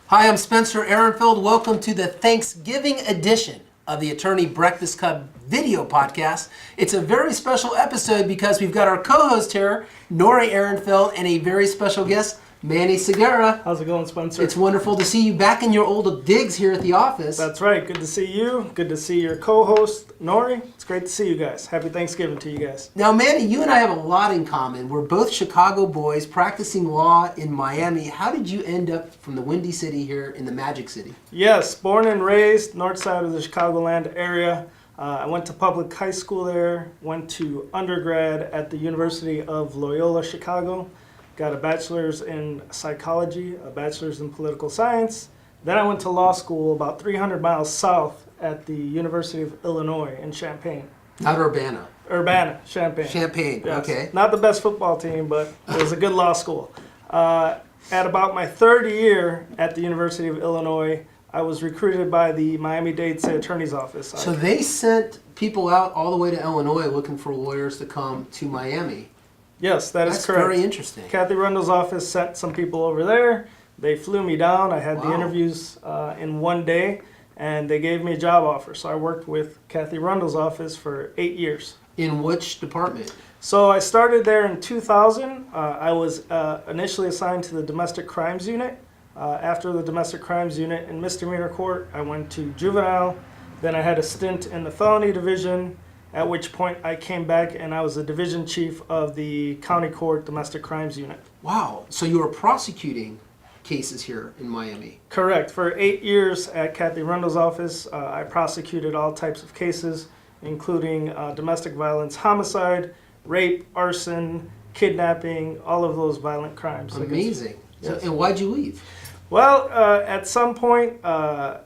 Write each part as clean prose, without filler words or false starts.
Hi, I'm Spencer Ehrenfeld. Welcome to the Thanksgiving edition of the Attorney Breakfast Club video podcast. It's a very special episode because we've got our co-host here, Nori Ehrenfeld, and a very special guest, Manny Segarra. How's it going, Spencer? It's wonderful to see you back in your old digs here at the office. That's right. Good to see you. Good to see your co-host, Nori. It's great to see you guys. Happy Thanksgiving to you guys. Now, Manny, you and I have a lot in common. We're both Chicago boys practicing law in Miami. How did you end up from the Windy City here in the Magic City? Yes, born and raised north side of the Chicagoland area. I went to public high school there, went to undergrad at the University of Loyola, Chicago. Got a bachelor's in psychology, a bachelor's in political science. Then I went to law school about 300 miles south at the University of Illinois in Champaign. Not Urbana. Urbana, Champaign. Champaign, Yes. okay. Not the best football team, but it was a good law school. At about my third year at the University of Illinois, I was recruited by the Miami-Dade State Attorney's Office. So they sent people out all the way to Illinois looking for lawyers to come to Miami. Yes, that is That's correct. very interesting. Kathy Rundle's office sent some people over there. They flew me down. I had the Wow. interviews in one day, and they gave me a job offer. So I worked with Kathy Rundle's office for 8 years. In which department? So I started there in 2000. I was initially assigned to the domestic crimes unit. After the domestic crimes unit in misdemeanor court, I went to juvenile. Then I had a stint in the felony division, at which point I came back and I was the division chief of the county court domestic crimes unit. Wow. So you were prosecuting cases here in Miami. Correct. For 8 years at Kathy Rundle's office, I prosecuted all types of cases, including domestic violence, homicide, rape, arson, kidnapping, all of those violent crimes. Amazing. Yes. So, and why'd you leave? Well, at some point,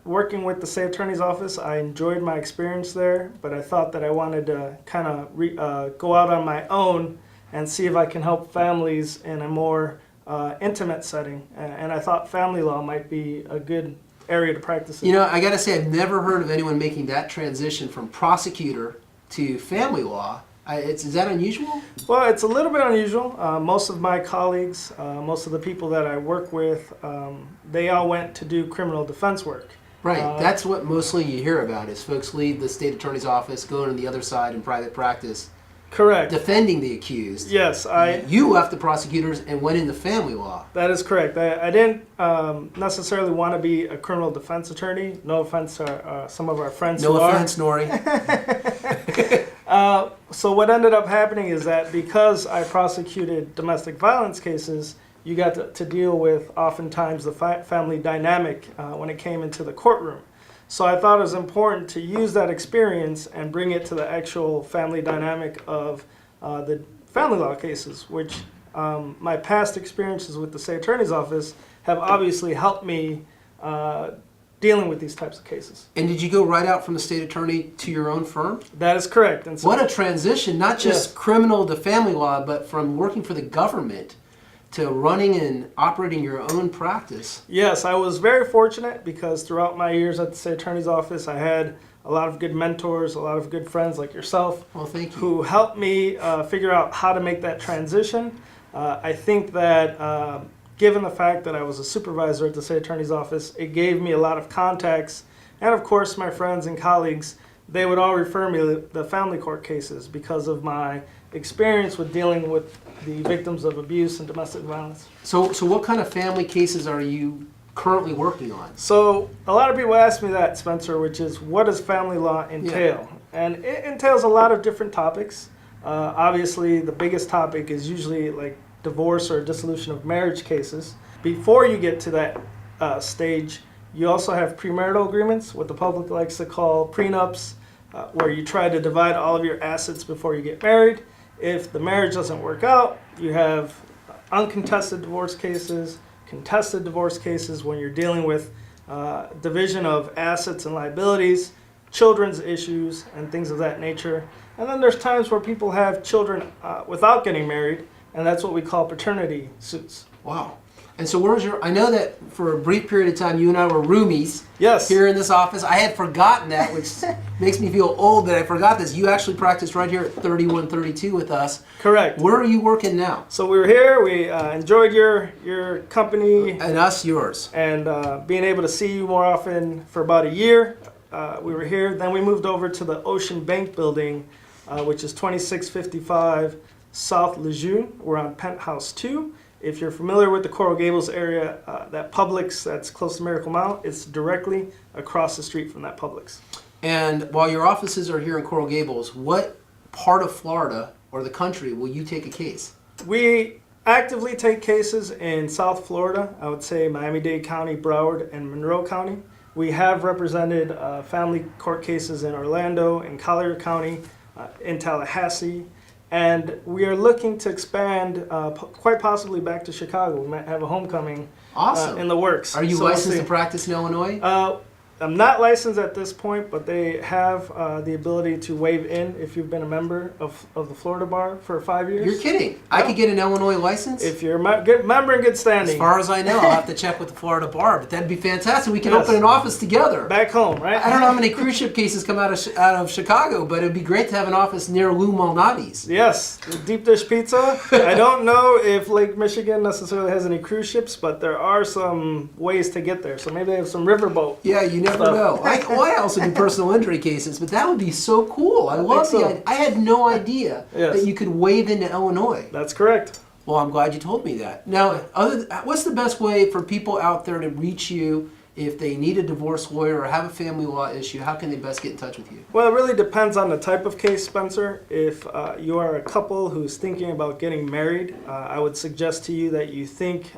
working with the state attorney's office, I enjoyed my experience there, but I thought that I wanted to kind of go out on my own and see if I can help families in a more intimate setting. And I thought family law might be a good area to practice in. You know, I got to say, I've never heard of anyone making that transition from prosecutor to family law. Is that unusual? Well, it's a little bit unusual. Most of my colleagues, most of the people that I work with, they all went to do criminal defense work. Right. That's what mostly you hear about is folks leave the state attorney's office, go to the other side in private practice, Correct. defending the accused. Yes, You left the prosecutors and went into family law. that is correct. I didn't necessarily want to be a criminal defense attorney. No offense to some of our friends No who offense, Nori. So what ended up happening is that because I prosecuted domestic violence cases, you got to deal with oftentimes the family dynamic when it came into the courtroom. So I thought it was important to use that experience and bring it to the actual family dynamic of the family law cases, which my past experiences with the state attorney's office have obviously helped me dealing with these types of cases. And did you go right out from the state attorney to your own firm? That is correct. And so, What a transition, not just Yes. criminal to family law, but from working for the government to running and operating your own practice. yes, I was very fortunate because throughout my years at the state attorney's office, I had a lot of good mentors, a lot of good friends like yourself, Well, thank you. who helped me figure out how to make that transition. I think that given the fact that I was a supervisor at the state attorney's office, it gave me a lot of contacts. And of course, my friends and colleagues, they would all refer me to the family court cases because of my experience with dealing with the victims of abuse and domestic violence. So what kind of family cases are you currently working on? So a lot of people ask me that, Spencer, which is what does family law entail? And it entails a lot of different topics. Obviously, the biggest topic is usually like divorce or dissolution of marriage cases. Before you get to that stage, you also have premarital agreements, what the public likes to call prenups, where you try to divide all of your assets before you get married. If the marriage doesn't work out, you have uncontested divorce cases, contested divorce cases when you're dealing with division of assets and liabilities, children's issues, and things of that nature. And then there's times where people have children without getting married, and that's what we call paternity suits. Wow. And so I know that for a brief period of time, you and I were roomies Yes. here in this office. I had forgotten that, which makes me feel old that I forgot this. You actually practiced right here at 3132 with us. Correct. Where are you working now? So we were here. We enjoyed your company And us, yours. and being able to see you more often for about a year. We were here. Then we moved over to the Ocean Bank building, which is 2655 South Lejeune. We're on Penthouse 2. If you're familiar with the Coral Gables area, that Publix that's close to Miracle Mount, it's directly across the street from that Publix. And while your offices are here in Coral Gables, what part of Florida or the country will you take a case? We actively take cases in South Florida. I would say Miami-Dade County, Broward, and Monroe County. We have represented family court cases in Orlando, in Collier County, in Tallahassee. And we are looking to expand quite possibly back to Chicago. We might have a homecoming Awesome. in the works. Are you So we'll licensed see. to practice in Illinois? I'm not licensed at this point, but they have the ability to waive in if you've been a member of the Florida Bar for 5 years. You're kidding. I could get an Illinois license? If you're a good member in good standing. As far as I know, I'll have to check with the Florida Bar, but that'd be fantastic. We can Yes. open an office together. Back home, right? I don't know how many cruise ship cases come out of Chicago, but it'd be great to have an office near Lou Malnati's. Yes, the deep dish pizza. I don't know if Lake Michigan necessarily has any cruise ships, but there are some ways to get there. So maybe they have some riverboat. Yeah, you never Stuff. know. I also do personal injury cases, but that would be so cool. I love so. the idea. I had no idea Yes. that you could waive into Illinois. That's correct. Well, I'm glad you told me that. Now, what's the best way for people out there to reach you if they need a divorce lawyer or have a family law issue? How can they best get in touch with you? Well, it really depends on the type of case, Spencer. If you are a couple who's thinking about getting married, I would suggest to you that you think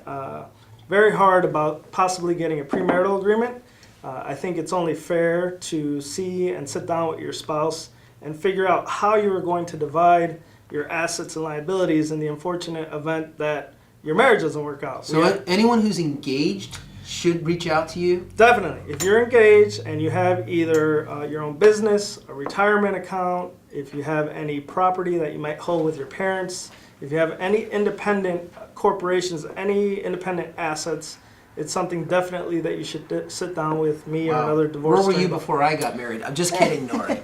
very hard about possibly getting a premarital agreement. I think it's only fair to see and sit down with your spouse and figure out how you are going to divide your assets and liabilities in the unfortunate event that your marriage doesn't work out. So anyone who's engaged should reach out to you? Definitely. If you're engaged and you have either your own business, a retirement account, if you have any property that you might hold with your parents, if you have any independent corporations, any independent assets, it's something definitely that you should sit down with me or another divorce Where were attorney you before I got married? I'm just kidding, Nori.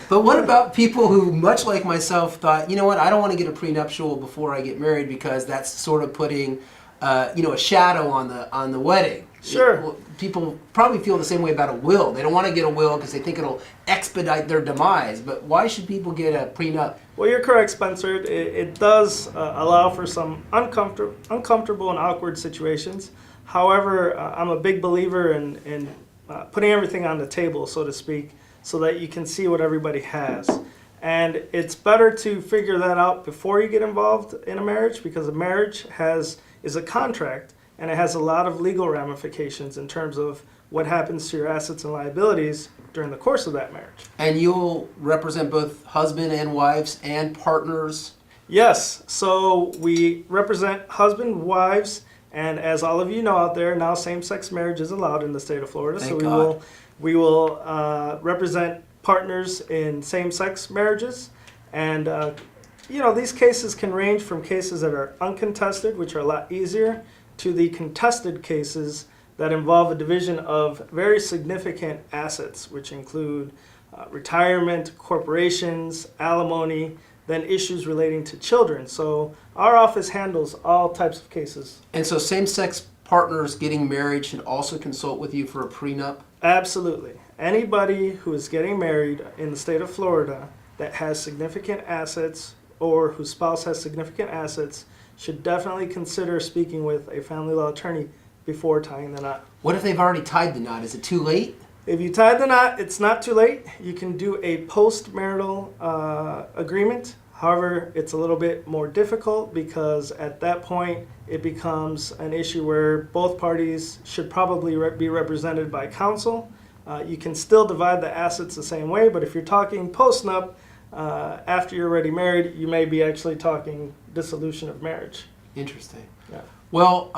But what about people who, much like myself, thought, you know what, I don't want to get a prenuptial before I get married because that's sort of putting, a shadow on the wedding. Sure. People probably feel the same way about a will. They don't want to get a will because they think it'll expedite their demise. But why should people get a prenup? Well, you're correct, Spencer. It does allow for some uncomfortable and awkward situations. However, I'm a big believer in putting everything on the table, so to speak, so that you can see what everybody has. And it's better to figure that out before you get involved in a marriage, because a marriage is a contract, and it has a lot of legal ramifications in terms of what happens to your assets and liabilities during the course of that marriage. And you'll represent both husband and wives and partners? Yes, so we represent husband, wives, and as all of you know out there, now same-sex marriage is allowed in the state of Florida. Thank So God. we will represent partners in same-sex marriages. And, these cases can range from cases that are uncontested, which are a lot easier, to the contested cases that involve a division of very significant assets, which include retirement, corporations, alimony, then issues relating to children. So our office handles all types of cases. And so same-sex partners getting married should also consult with you for a prenup? Absolutely. Anybody who is getting married in the state of Florida that has significant assets or whose spouse has significant assets should definitely consider speaking with a family law attorney before tying the knot. What if they've already tied the knot? Is it too late? If you tied the knot, it's not too late. You can do a post-marital agreement. However, it's a little bit more difficult because at that point, it becomes an issue where both parties should probably be represented by counsel. You can still divide the assets the same way, but if you're talking post-nup, after you're already married, you may be actually talking dissolution of marriage. Interesting. Yeah. Well,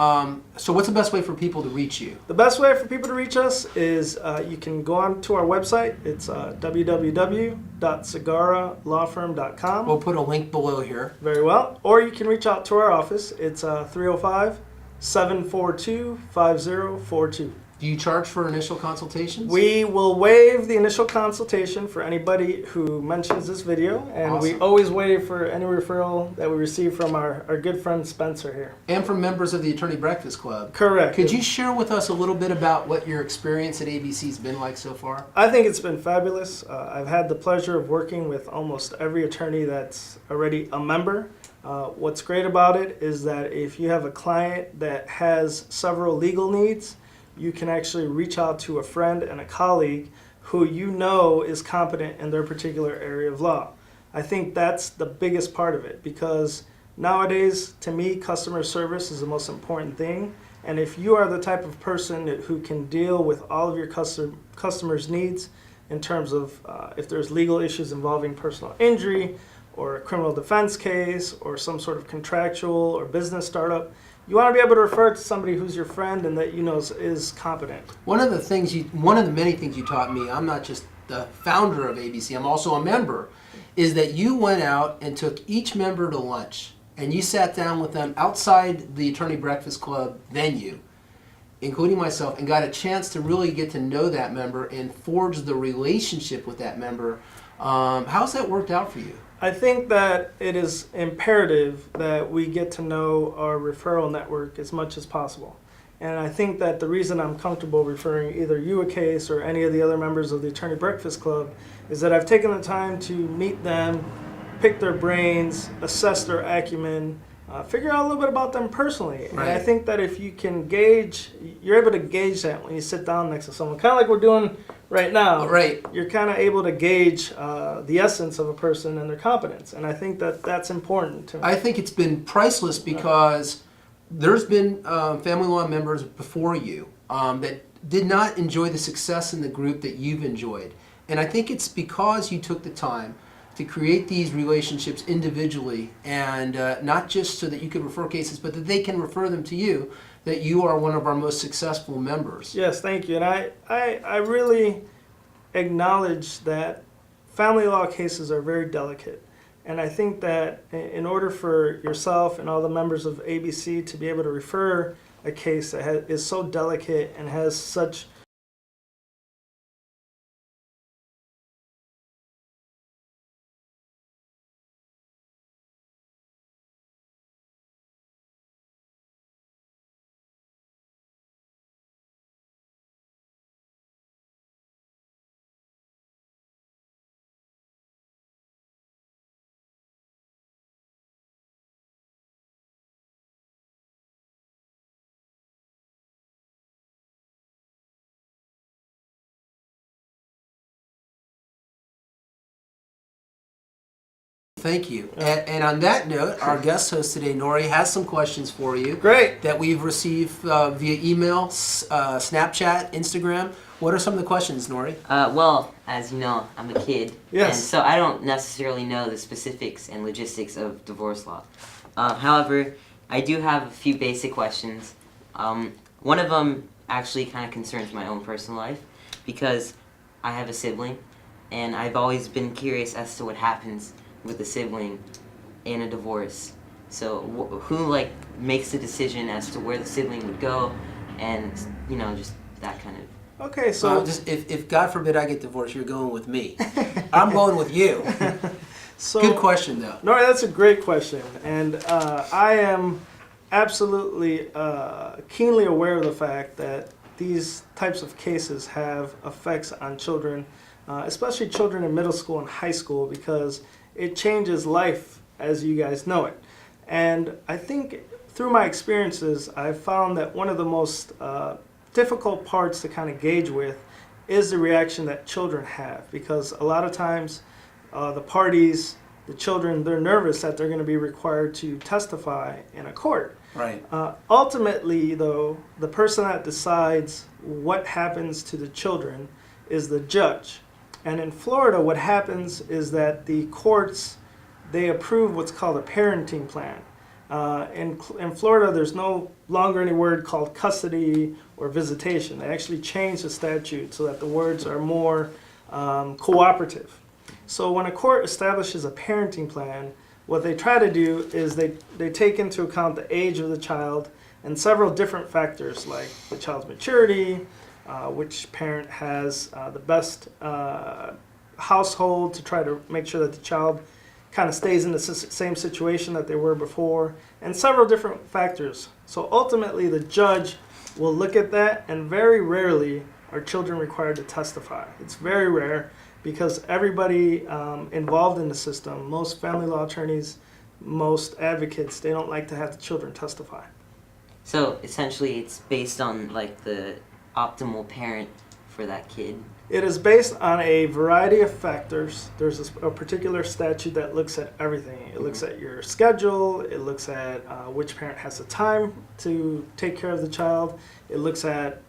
so what's the best way for people to reach you? The best way for people to reach us is you can go on to our website. It's www.segarralawfirm.com. We'll put a link below here. Very well. Or you can reach out to our office. It's 305 742-5042. Do you charge for initial consultations? We will waive the initial consultation for anybody who mentions this video, and we Awesome. always waive for any referral that we receive from our good friend Spencer here. And from members of the Attorney Breakfast Club. Correct. Could you share with us a little bit about what your experience at ABC has been like so far? I think it's been fabulous. I've had the pleasure of working with almost every attorney that's already a member. What's great about it is that if you have a client that has several legal needs, you can actually reach out to a friend and a colleague who you know is competent in their particular area of law. I think that's the biggest part of it, because nowadays, to me, customer service is the most important thing. And if you are the type of person who can deal with all of your customers' needs in terms of if there's legal issues involving personal injury or a criminal defense case or some sort of contractual or business startup, you want to be able to refer to somebody who's your friend and that you know is competent. One of the many things you taught me, I'm not just the founder of ABC, I'm also a member, is that you went out and took each member to lunch and you sat down with them outside the Attorney Breakfast Club venue, including myself, and got a chance to really get to know that member and forge the relationship with that member. How's that worked out for you? I think that it is imperative that we get to know our referral network as much as possible. And I think that the reason I'm comfortable referring either you a case or any of the other members of the Attorney Breakfast Club is that I've taken the time to meet them, pick their brains, assess their acumen, figure out a little bit about them personally. Right. And I think that if you can gauge, you're able to gauge that when you sit down next to someone, kind of like we're doing right now. Right. You're kind of able to gauge the essence of a person and their competence. And I think that that's important to me. I think it's been priceless because there's been family law members before you that did not enjoy the success in the group that you've enjoyed. And I think it's because you took the time to create these relationships individually, and not just so that you could refer cases, but that they can refer them to you, that you are one of our most successful members. Yes, thank you. And I really acknowledge that family law cases are very delicate. And I think that in order for yourself and all the members of ABC to be able to refer a case that is so delicate and has such Thank you. And on that note, our guest host today, Nori, has some questions for you. Great. That we've received via email, Snapchat, Instagram. What are some of the questions, Nori? Well, as you know, I'm a kid. Yes. And so I don't necessarily know the specifics and logistics of divorce law. However, I do have a few basic questions. One of them actually kind of concerns my own personal life because I have a sibling, and I've always been curious as to what happens with a sibling in a divorce. So who makes the decision as to where the sibling would go, and just that kind of. Okay, so just if God forbid I get divorced, you're going with me. I'm going with you. so Good question, though. No, that's a great question, and I am absolutely keenly aware of the fact that these types of cases have effects on children, especially children in middle school and high school, because it changes life as you guys know it. And I think through my experiences, I've found that one of the most difficult parts to kind of gauge with is the reaction that children have, because a lot of times the parties, the children, they're nervous that they're going to be required to testify in a court. Right. Ultimately, though, the person that decides what happens to the children is the judge. And in Florida, what happens is that the courts, they approve what's called a parenting plan. In Florida, there's no longer any word called custody or visitation. They actually changed the statute so that the words are more cooperative. So when a court establishes a parenting plan, what they try to do is they take into account the age of the child, and several different factors like the child's maturity, which parent has the best household to try to make sure that the child kind of stays in the same situation that they were before, and several different factors. So ultimately, the judge will look at that, and very rarely are children required to testify. It's very rare because everybody involved in the system, most family law attorneys, most advocates, they don't like to have the children testify. So essentially, it's based on like the optimal parent for that kid. It is based on a variety of factors. There's a particular statute that looks at everything. It looks at your schedule. It looks at which parent has the time to take care of the child. It looks at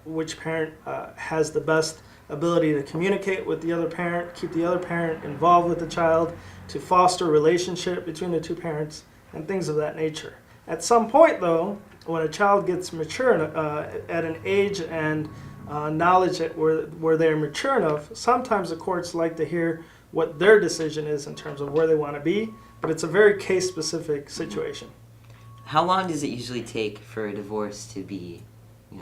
which parent has the best ability to communicate with the other parent, keep the other parent involved with the child, to foster a relationship between the two parents, and things of that nature. At some point, though, when a child gets mature at an age and knowledge that where they're mature enough, sometimes the courts like to hear what their decision is in terms of where they want to be, but it's a very case-specific situation. How long does it usually take for a divorce to be,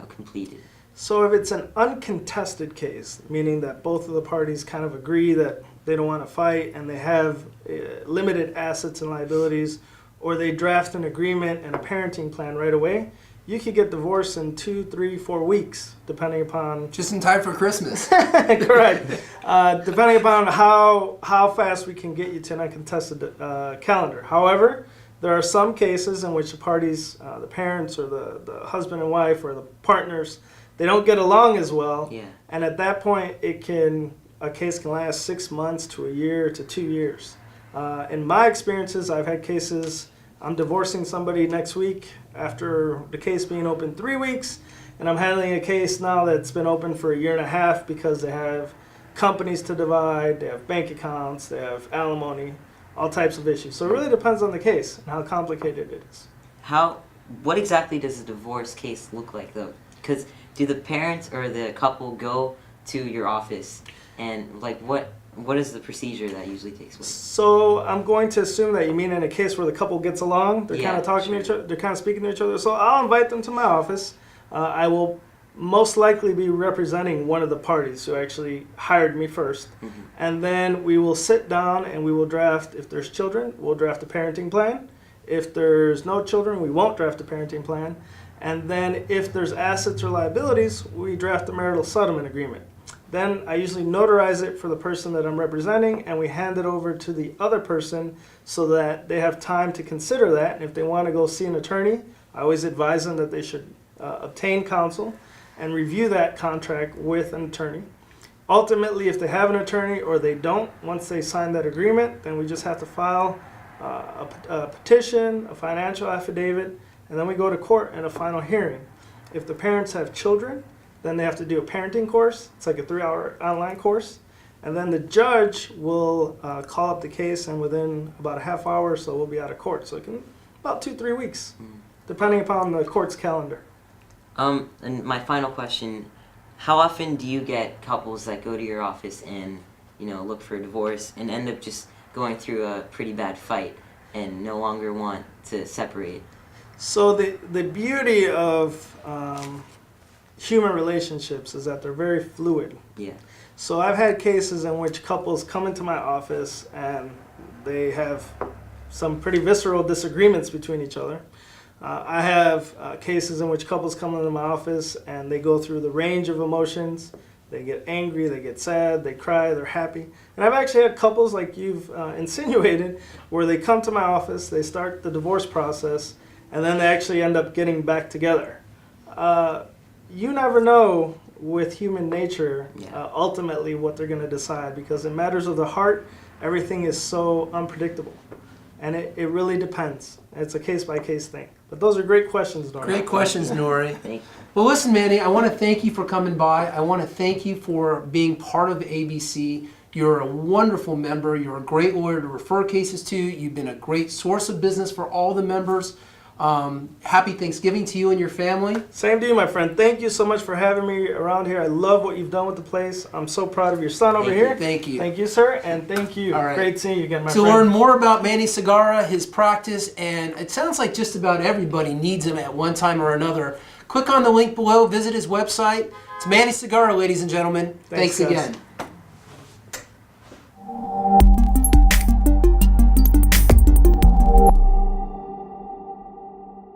completed? So if it's an uncontested case, meaning that both of the parties kind of agree that they don't want to fight and they have limited assets and liabilities, or they draft an agreement and a parenting plan right away, you could get divorced in 2, 3, 4 weeks, depending upon... Just in time for Christmas. Correct. Depending upon how fast we can get you to an uncontested calendar. However, there are some cases in which the parties, the parents or the husband and wife or the partners, they don't get along as well. Yeah. And at that point, a case can last 6 months to a year to 2 years. In my experiences, I've had cases, I'm divorcing somebody next week after the case being open 3 weeks, and I'm handling a case now that's been open for 1.5 years because they have companies to divide, they have bank accounts, they have alimony, all types of issues. So it really depends on the case and how complicated it is. What exactly does a divorce case look like, though? Because do the parents or the couple go to your office, and what is the procedure that usually takes place? So I'm going to assume that you mean in a case where the couple gets along, they're kind of talking to each other, they're kind of speaking to each other. So I'll invite them to my office. I will most likely be representing one of the parties who actually hired me first. Mm-hmm. And then we will sit down and we will draft, if there's children, we'll draft a parenting plan. If there's no children, we won't draft a parenting plan. And then if there's assets or liabilities, we draft a marital settlement agreement. Then I usually notarize it for the person that I'm representing, and we hand it over to the other person so that they have time to consider that. And if they want to go see an attorney, I always advise them that they should obtain counsel and review that contract with an attorney. Ultimately, if they have an attorney or they don't, once they sign that agreement, then we just have to file a petition, a financial affidavit, and then we go to court and a final hearing. If the parents have children, then they have to do a parenting course. It's like a 3-hour online course. And then the judge will call up the case, and within about a half hour or so, we'll be out of court. So it can about 2-3 weeks, depending upon the court's calendar. And my final question, how often do you get couples that go to your office and, look for a divorce and end up just going through a pretty bad fight and no longer want to separate? So the beauty of human relationships is that they're very fluid. Yeah. So I've had cases in which couples come into my office and they have some pretty visceral disagreements between each other. I have cases in which couples come into my office and they go through the range of emotions. They get angry, they get sad, they cry, they're happy. And I've actually had couples like you've insinuated where they come to my office, they start the divorce process, and then they actually end up getting back together. You never know with human nature ultimately what they're going to decide, because in matters of the heart, everything is so unpredictable. And it really depends. It's a case-by-case thing. But those are great questions, Nori. Great questions, Nori. Thank you. Well, listen, Manny, I want to thank you for coming by. I want to thank you for being part of ABC. You're a wonderful member. You're a great lawyer to refer cases to. You've been a great source of business for all the members. Happy Thanksgiving to you and your family. Same to you, my friend. Thank you so much for having me around here. I love what you've done with the place. I'm so proud of your son over here. Thank you. Thank you, sir, and thank you. All right. Great seeing you again, my To friend. learn more about Manny Segarra, his practice, and it sounds like just about everybody needs him at one time or another, click on the link below, visit his website. It's Manny Segarra, ladies and gentlemen. Thanks guys. again.